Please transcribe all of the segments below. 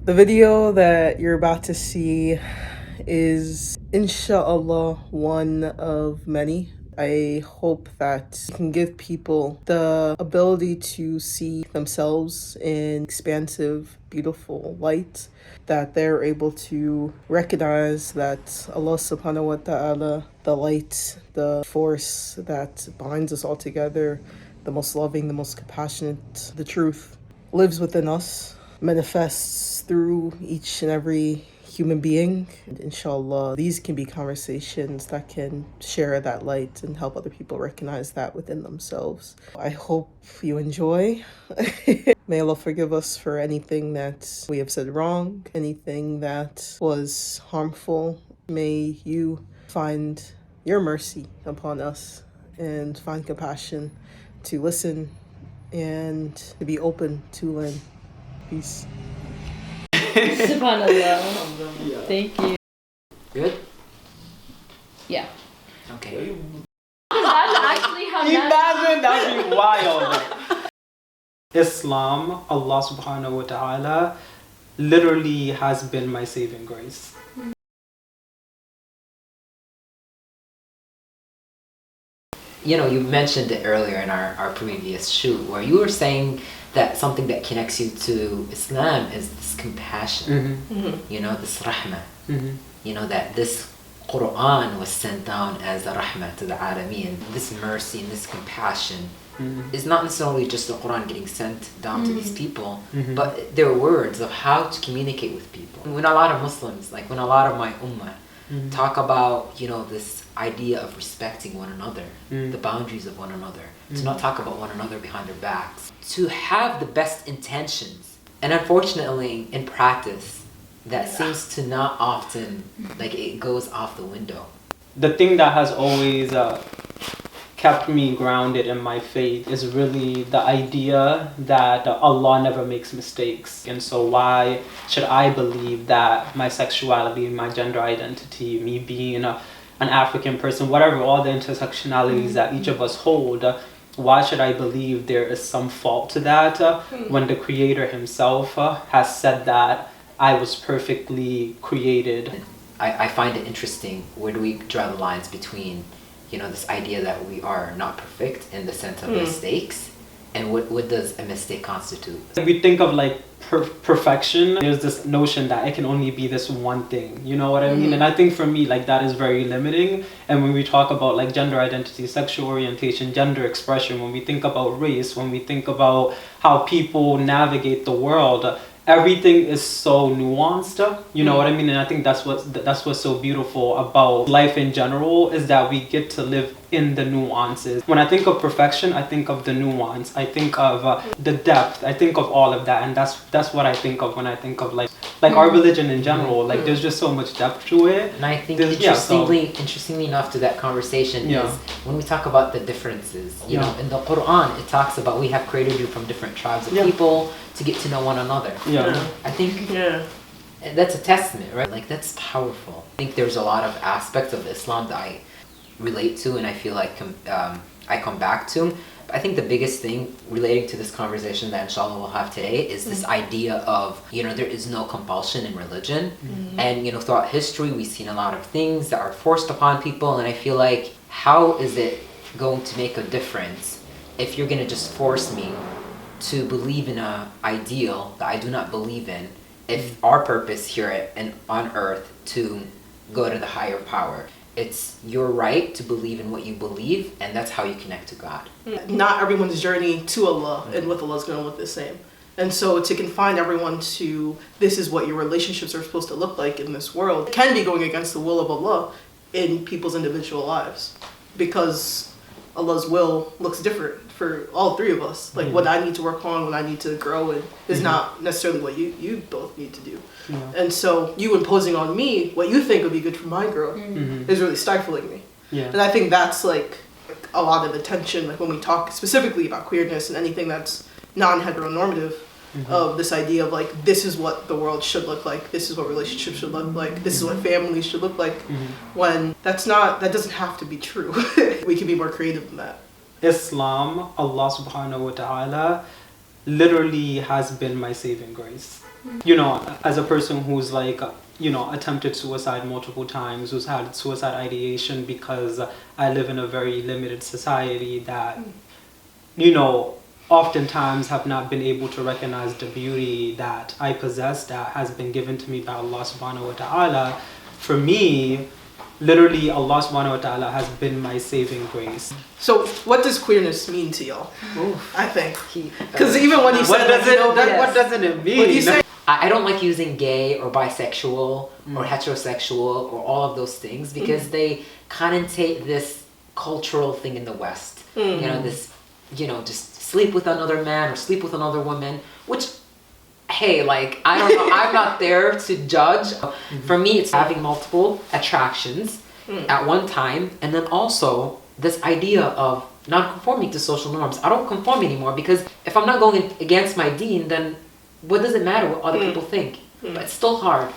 The video that you're about to see is, inshallah, one of many. I hope that it can give people the ability to see themselves in expansive, beautiful light, that they're able to recognize that Allah subhanahu wa ta'ala, the light, the force that binds us all together, the most loving, the most compassionate, the truth, lives within us, manifests through each and every human being. And inshallah, these can be conversations that can share that light and help other people recognize that within themselves. I hope you enjoy. May Allah forgive us for anything that we have said wrong, anything that was harmful. May you find your mercy upon us and find compassion to listen and to be open to learn. Peace. SubhanAllah. Yeah. Thank you. Good? Yeah. Okay. That's actually how Imagine, that'd be wild. Islam, Allah subhanahu wa ta'ala, literally has been my saving grace. You know, you mentioned it earlier in our previous shoot where you were saying that something that connects you to Islam is this compassion, you know, this rahmah, you know, that this Quran was sent down as a rahmah to the alameen. This mercy and this compassion is not necessarily just the Quran getting sent down to these people, but their words of how to communicate with people. When a lot of Muslims, like when a lot of my ummah, talk about, you know, this idea of respecting one another, the boundaries of one another, to not talk about one another behind their backs, to have the best intentions. And unfortunately, in practice, that seems to not often, like it goes off the window. The thing that has always kept me grounded in my faith is really the idea that Allah never makes mistakes. And so why should I believe that my sexuality, my gender identity, me being an African person, whatever, all the intersectionalities that each of us hold, why should I believe there is some fault to that when the Creator himself has said that I was perfectly created? I find it interesting, where do we draw the lines between, you know, this idea that we are not perfect in the sense of mistakes, and what does a mistake constitute? We think of like perfection, there's this notion that it can only be this one thing, you know what I mean? And I think for me, like, that is very limiting. And when we talk about like gender identity, sexual orientation, gender expression, when we think about race, when we think about how people navigate the world, everything is so nuanced, you know what I mean? And I think that's what's so beautiful about life in general, is that we get to live in the nuances. When I think of perfection, I think of the nuance, I think of the depth, I think of all of that, and that's what I think of when I think of like our religion in general. Like, there's just so much depth to it. And I think interestingly enough to that conversation is when we talk about the differences, you know, in the Quran, it talks about we have created you from different tribes of people to get to know one another. I think that's a testament, right? Like, that's powerful. I think there's a lot of aspects of Islam that I relate to, and I feel like I come back to. But I think the biggest thing relating to this conversation that inshallah we'll have today is this idea of, you know, there is no compulsion in religion. And, you know, throughout history we've seen a lot of things that are forced upon people, and I feel like, how is it going to make a difference if you're going to just force me to believe in an ideal that I do not believe in, if our purpose here on earth to go to the higher power? It's your right to believe in what you believe, and that's how you connect to God. Not everyone's journey to Allah and with Allah is going to look the same. And so to confine everyone to this is what your relationships are supposed to look like in this world can be going against the will of Allah in people's individual lives, because Allah's will looks different for all three of us. Like, what I need to work on, what I need to grow in, is not necessarily what you both need to do. And so you imposing on me what you think would be good for my growth is really stifling me. And I think that's like a lot of the tension, like when we talk specifically about queerness and anything that's non-heteronormative, of this idea of like, this is what the world should look like, this is what relationships should look like, this is what families should look like, when that doesn't have to be true. We can be more creative than that. Islam, Allah subhanahu wa ta'ala, literally has been my saving grace. You know, as a person who's like, you know, attempted suicide multiple times, who's had suicide ideation because I live in a very limited society that, you know, oftentimes have not been able to recognize the beauty that I possess that has been given to me by Allah subhanahu wa ta'ala. For me, literally Allah subhanahu wa ta'ala has been my saving grace. So what does queerness mean to y'all? I think. Because even when you said what doesn't it mean? I don't like using gay or bisexual or heterosexual or all of those things because they connotate this cultural thing in the West. You know, this, you know, just sleep with another man or sleep with another woman, which, hey, like, I don't know, I'm not there to judge. For me, it's having multiple attractions at one time, and then also this idea of not conforming to social norms. I don't conform anymore because if I'm not going against my deen, then what does it matter what other people think? But it's still hard.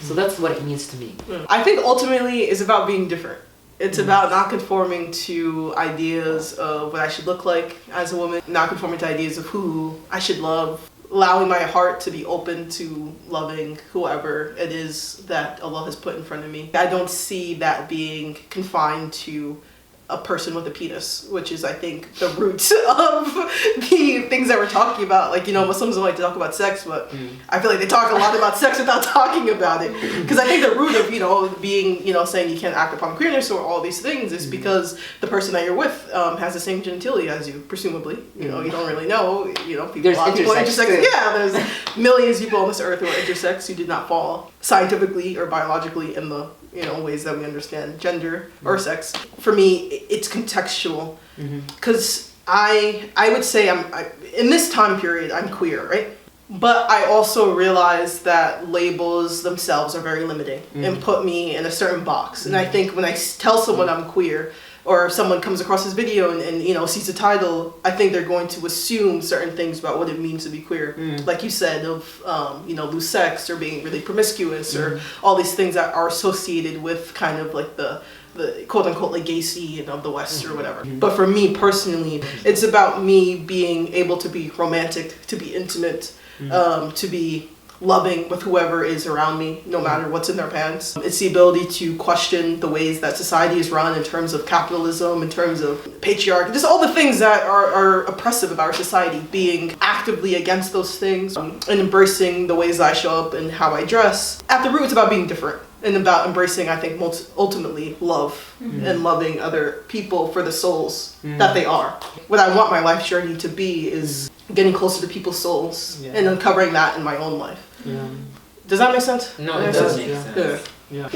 So that's what it means to me. I think ultimately it's about being different. It's about not conforming to ideas of what I should look like as a woman, not conforming to ideas of who I should love, allowing my heart to be open to loving whoever it is that Allah has put in front of me. I don't see that being confined to a person with a penis, which is, I think, the roots of the things that we're talking about. Like, you know, Muslims don't like to talk about sex, but I feel like they talk a lot about sex without talking about it. Because I think the root of, you know, being, you know, saying you can't act upon queerness or all these things is because the person that you're with has the same genitalia as you, presumably. You know, you don't really know. You know, people, There's a lot of people are intersex intersex. Yeah, there's millions of people on this earth who are intersex who did not fall scientifically or biologically in the, you know, ways that we understand gender or sex. For me, it's contextual, because I would say in this time period I'm queer, right? But I also realize that labels themselves are very limiting and put me in a certain box. And I think when I tell someone I'm queer, or if someone comes across this video and you know, sees the title, I think they're going to assume certain things about what it means to be queer. Like you said, of you know, loose sex or being really promiscuous or all these things that are associated with kind of like the quote-unquote like gay scene of the West or whatever. But for me personally, it's about me being able to be romantic, to be intimate, to be loving with whoever is around me, no matter what's in their pants. It's the ability to question the ways that society is run in terms of capitalism, in terms of patriarchy, just all the things that are oppressive about our society, being actively against those things and embracing the ways that I show up and how I dress. At the root, it's about being different and about embracing, I think, ultimately love and loving other people for the souls that they are. What I want my life journey to be is getting closer to people's souls and uncovering that in my own life. Does that make sense? No, it does make sense. Yeah.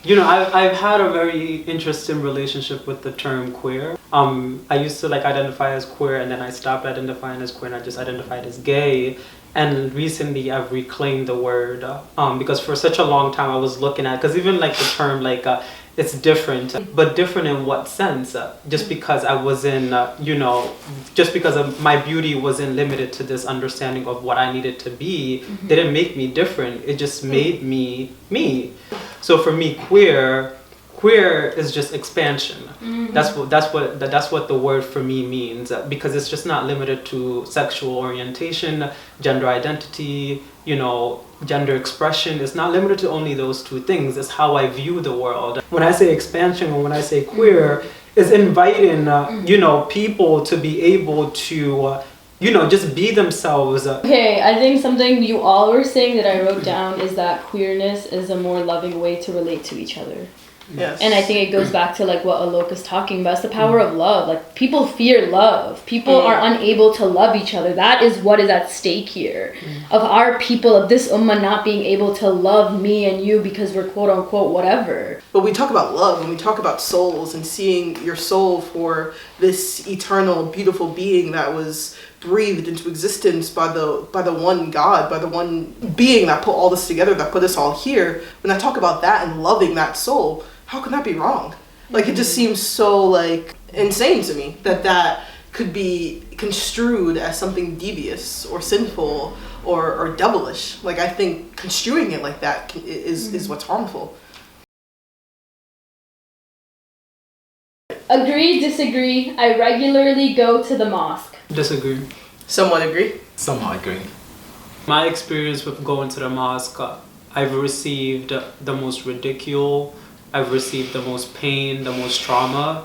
You know, I've had a very interesting relationship with the term queer. I used to like identify as queer, and then I stopped identifying as queer and I just identified as gay. And recently I've reclaimed the word because for such a long time I was looking at, because even like the term like it's different, but different in what sense? Just because I wasn't, you know, just because of my beauty wasn't limited to this understanding of what I needed to be, didn't make me different. It just made me me. So for me, queer is just expansion. That's what the word for me means, because it's just not limited to sexual orientation, gender identity, you know, gender expression. It's not limited to only those two things. It's how I view the world. When I say expansion or when I say queer, it's inviting you know, people to be able to you know, just be themselves. Okay, I think something you all were saying that I wrote down is that queerness is a more loving way to relate to each other. Yes. And I think it goes back to like what Alok is talking about. It's the power of love. Like, people fear love. People are unable to love each other. That is what is at stake here. Of our people, of this ummah not being able to love me and you because we're quote unquote whatever. But we talk about love and we talk about souls and seeing your soul for this eternal, beautiful being that was breathed into existence by the one God, by the one being that put all this together, that put us all here. When I talk about that and loving that soul, how can that be wrong? Like, it just seems so like insane to me that could be construed as something devious or sinful or devilish. Like, I think construing it like that is what's harmful. Agree, disagree. I regularly go to the mosque. Disagree. Somewhat agree. Somehow agree. My experience with going to the mosque, I've received the most ridicule, I've received the most pain, the most trauma,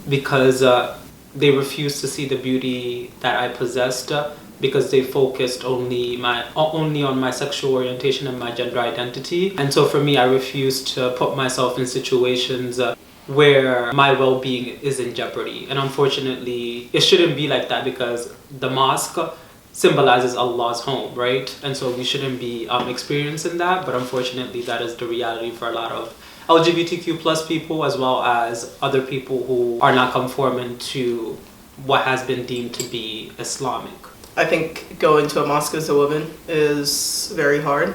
because they refused to see the beauty that I possessed, because they focused only on my sexual orientation and my gender identity. And so for me, I refused to put myself in situations where my well-being is in jeopardy. And unfortunately, it shouldn't be like that, because the mosque symbolizes Allah's home, right? And so we shouldn't be experiencing that, but unfortunately that is the reality for a lot of LGBTQ plus people, as well as other people who are not conforming to what has been deemed to be Islamic. I think going to a mosque as a woman is very hard,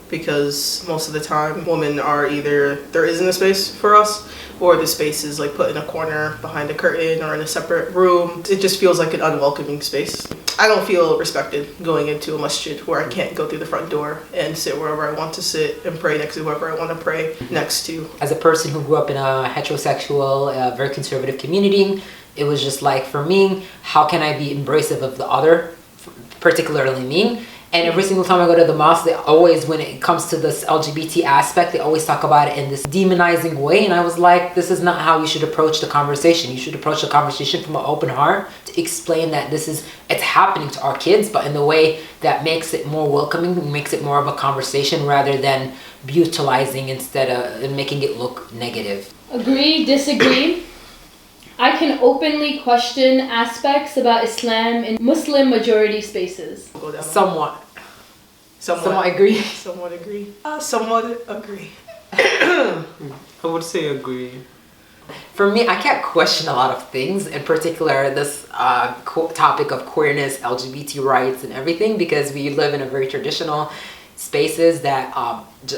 because most of the time women are either there isn't a space for us, or the space is like put in a corner behind a curtain or in a separate room. It just feels like an unwelcoming space. I don't feel respected going into a masjid where I can't go through the front door and sit wherever I want to sit and pray next to whoever I want to pray next to. As a person who grew up in a heterosexual, very conservative community, it was just like, for me, how can I be embracive of the other, particularly me? And every single time I go to the mosque, they always, when it comes to this LGBT aspect, they always talk about it in this demonizing way. And I was like, this is not how you should approach the conversation. You should approach the conversation from an open heart to explain that it's happening to our kids, but in the way that makes it more welcoming, makes it more of a conversation rather than brutalizing instead of making it look negative. Agree, disagree. I can openly question aspects about Islam in Muslim majority spaces. Somewhat agree. Somewhat agree. Somewhat agree. I would say agree. For me, I can't question a lot of things, in particular this topic of queerness, LGBT rights and everything, because we live in a very traditional spaces that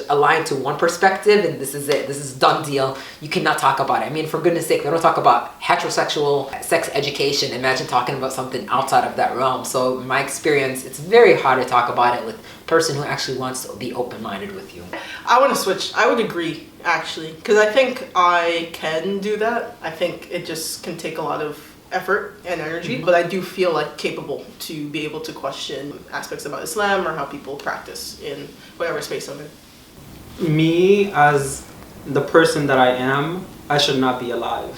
align to one perspective, and this is it. This is done deal. You cannot talk about it. I mean, for goodness sake, we don't talk about heterosexual sex education. Imagine talking about something outside of that realm. So in my experience, it's very hard to talk about it with a person who actually wants to be open-minded with you. I want to switch. I would agree, actually, because I think I can do that. I think it just can take a lot of effort and energy, but I do feel like capable to be able to question aspects about Islam or how people practice in whatever space I'm in. Me, as the person that I am, I should not be alive.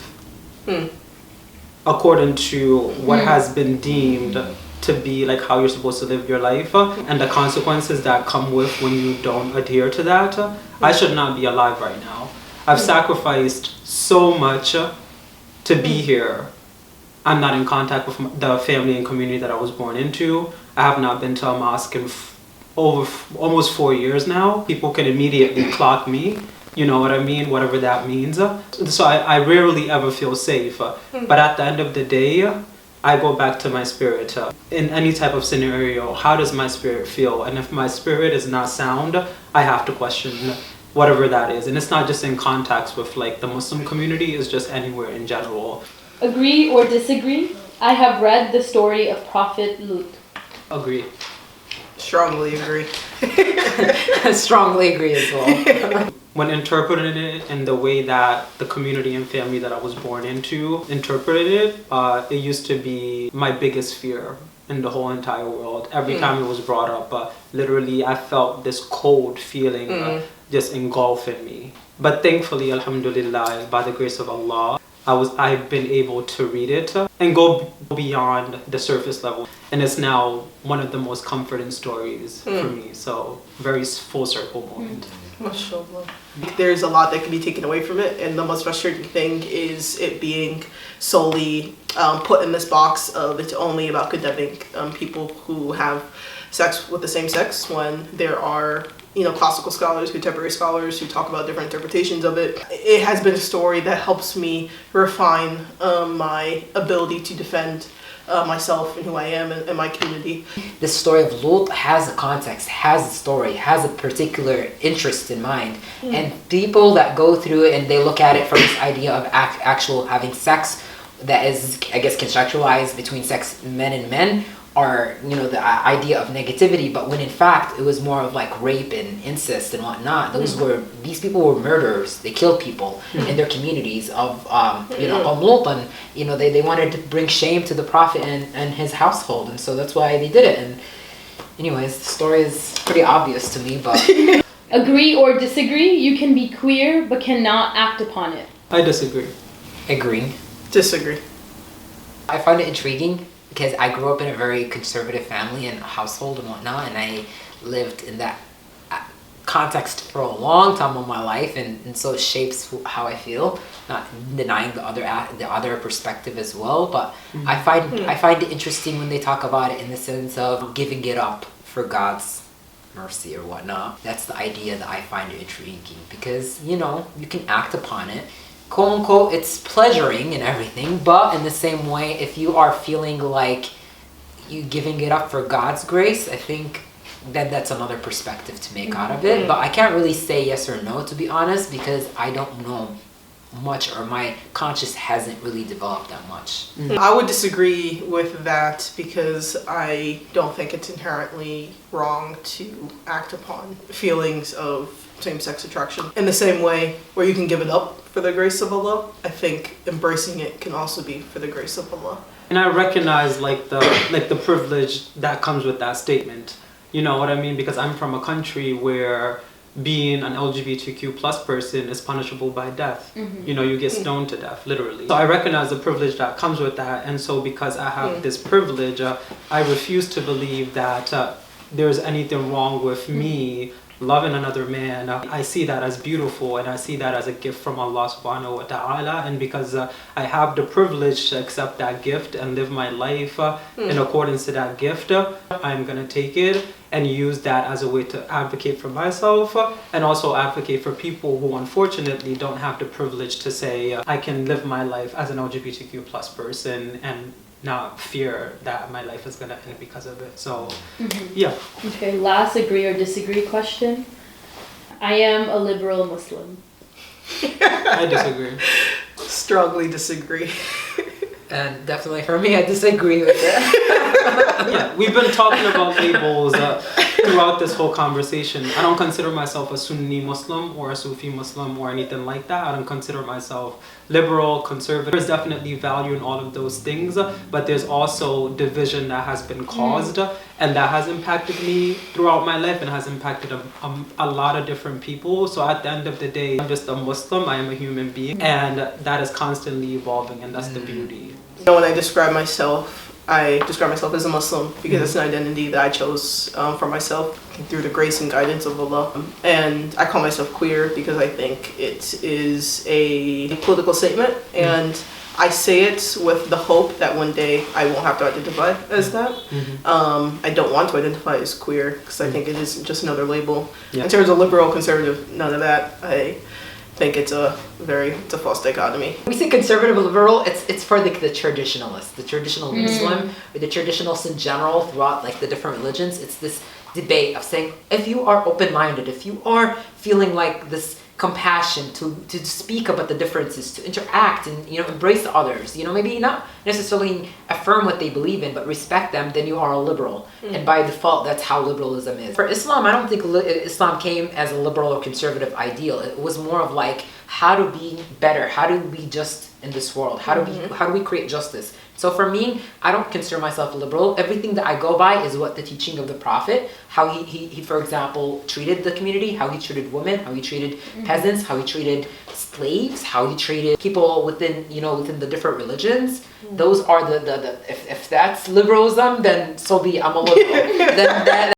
According to what has been deemed to be like how you're supposed to live your life, and the consequences that come with when you don't adhere to that, I should not be alive right now. I've sacrificed so much to be here. I'm not in contact with the family and community that I was born into. I have not been to a mosque in over almost 4 years now. People can immediately clock me, you know what I mean, whatever that means. So I rarely ever feel safe. But at the end of the day, I go back to my spirit. In any type of scenario, how does my spirit feel? And if my spirit is not sound, I have to question whatever that is. And it's not just in context with like the Muslim community, it's just anywhere in general. Agree or disagree? I have read the story of Prophet Lut. Agree. Strongly agree. Strongly agree as well. When interpreting it in the way that the community and family that I was born into interpreted it, it used to be my biggest fear in the whole entire world. Every time it was brought up, literally I felt this cold feeling just engulfing me. But thankfully, alhamdulillah, by the grace of Allah, I've been able to read it and go beyond the surface level. And it's now one of the most comforting stories for me. So very full circle moment. MashaAllah. There's a lot that can be taken away from it, and the most frustrating thing is it being solely put in this box of it's only about condemning people who have sex with the same sex, when there are classical scholars, contemporary scholars who talk about different interpretations of it. It has been a story that helps me refine my ability to defend myself and who I am and my community. The story of Lut has a context, has a story, has a particular interest in mind. And people that go through it and they look at it from this idea of actual having sex that is, I guess, conceptualized between men and men, or the idea of negativity, but when in fact it was more of like rape and incest and whatnot. These people were murderers. They killed people in their communities of Lut, and they wanted to bring shame to the Prophet and his household, and so that's why they did it. And Anyways, the story is pretty obvious to me, but... Agree or disagree, you can be queer but cannot act upon it. I disagree. Agree. Disagree. I find it intriguing because I grew up in a very conservative family and household and whatnot, and I lived in that context for a long time of my life, and so it shapes how I feel, not denying the other perspective as well, but I find it interesting when they talk about it in the sense of giving it up for God's mercy or whatnot. That's the idea that I find intriguing, because you can act upon it, quote unquote, it's pleasuring and everything, but in the same way, if you are feeling like you giving it up for God's grace, I think then that's another perspective to make out of it. But I can't really say yes or no, to be honest, because I don't know much, or my conscience hasn't really developed that much. I would disagree with that, because I don't think it's inherently wrong to act upon feelings of same-sex attraction in the same way where you can give it up for the grace of Allah. I think embracing it can also be for the grace of Allah. And I recognize the privilege that comes with that statement. You know what I mean? Because I'm from a country where being an LGBTQ plus person is punishable by death. You get stoned to death, literally. So I recognize the privilege that comes with that. And so because I have this privilege, I refuse to believe that there's anything wrong with me loving another man. I see that as beautiful, and I see that as a gift from Allah subhanahu wa ta'ala. And because I have the privilege to accept that gift and live my life in accordance to that gift, I'm going to take it and use that as a way to advocate for myself, and also advocate for people who unfortunately don't have the privilege to say, I can live my life as an LGBTQ plus person and not fear that my life is going to end because of it. So, yeah. Okay, last agree or disagree question. I am a liberal Muslim. I disagree. Strongly disagree. And definitely for me, I disagree with that. Yeah, we've been talking about labels throughout this whole conversation. I don't consider myself a Sunni Muslim or a Sufi Muslim or anything like that. I don't consider myself liberal, conservative. There's definitely value in all of those things, but there's also division that has been caused, and that has impacted me throughout my life and has impacted a lot of different people. So at the end of the day, I'm just a Muslim, I am a human being, and that is constantly evolving, and that's the beauty. When I describe myself as a Muslim because it's an identity that I chose for myself through the grace and guidance of Allah. And I call myself queer because I think it is a political statement, and I say it with the hope that one day I won't have to identify as that. I don't want to identify as queer because I think it is just another label. In terms of liberal, conservative, none of that. I think it's a false dichotomy. When we say conservative or liberal, it's for the traditionalists, the traditional Muslim, or the traditionalists in general throughout the different religions. It's this debate of saying, if you are open-minded, if you are feeling like this compassion to speak about the differences, to interact and embrace others, maybe not necessarily affirm what they believe in, but respect them, then you are a liberal. And by default, that's how liberalism is. For Islam, I don't think Islam came as a liberal or conservative ideal. It was more of how to be better, how to be just in this world, how do we create justice. So for me, I don't consider myself a liberal. Everything that I go by is what the teaching of the Prophet, how he for example, treated the community, how he treated women, how he treated peasants, how he treated slaves, how he treated people within the different religions. Those are the if that's liberalism, then so be it. I'm a liberal. Then that